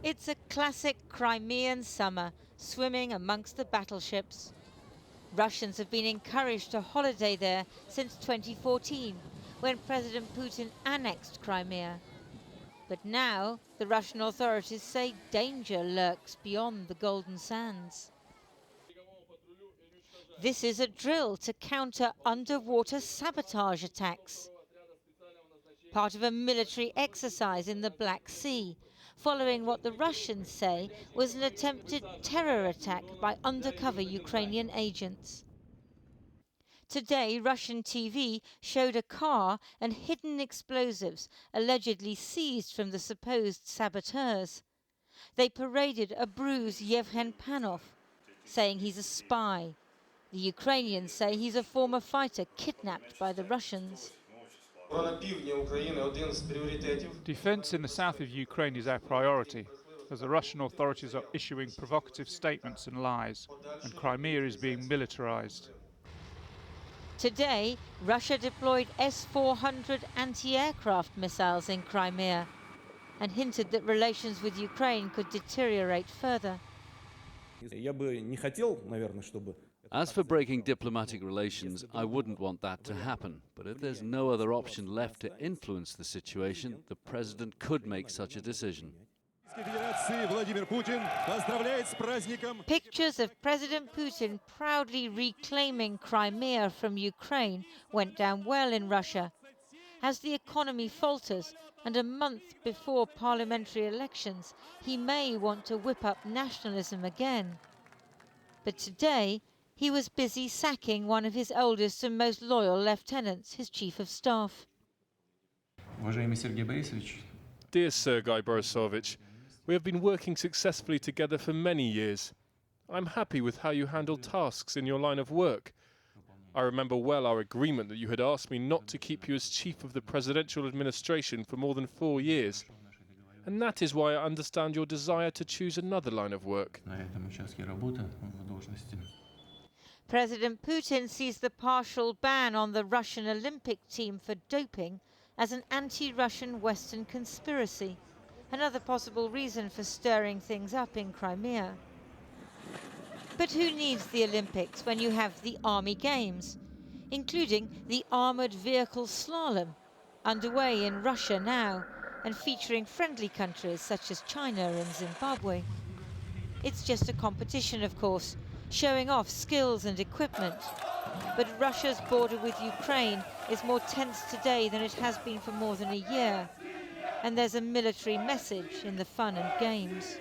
It's a classic Crimean summer, swimming amongst the battleships. Russians have been encouraged to holiday there since 2014, when President Putin annexed Crimea. But now the Russian authorities say danger lurks beyond the Golden Sands. This is a drill to counter underwater sabotage attacks, part of a military exercise in the Black Sea, following what the Russians say was an attempted terror attack by undercover Ukrainian agents. Today, Russian TV showed a car and hidden explosives allegedly seized from the supposed saboteurs. They paraded a bruised Yevhen Panov, saying he's a spy. The Ukrainians say he's a former fighter kidnapped by the Russians. Defence in the south of Ukraine is our priority, as the Russian authorities are issuing provocative statements and lies, and Crimea is being militarised. Today, Russia deployed S-400 anti-aircraft missiles in Crimea and hinted that relations with Ukraine could deteriorate further. As for breaking diplomatic relations, I wouldn't want that to happen. But if there's no other option left to influence the situation, the president could make such a decision. Pictures of President Putin proudly reclaiming Crimea from Ukraine went down well in Russia. As the economy falters and a month before parliamentary elections, he may want to whip up nationalism again. But today, he was busy sacking one of his oldest and most loyal lieutenants, his chief of staff. Dear Sergei Borisovich, we have been working successfully together for many years. I'm happy with how you handle tasks in your line of work. I remember well our agreement that you had asked me not to keep you as chief of the presidential administration for more than 4 years. And that is why I understand your desire to choose another line of work. President Putin sees the partial ban on the Russian Olympic team for doping as an anti-Russian Western conspiracy, another possible reason for stirring things up in Crimea. But who needs the Olympics when you have the Army Games, including the armoured vehicle slalom, underway in Russia now and featuring friendly countries such as China and Zimbabwe? It's just a competition, of course, showing off skills and equipment. But Russia's border with Ukraine is more tense today than it has been for more than a year. And there's a military message in the fun and games.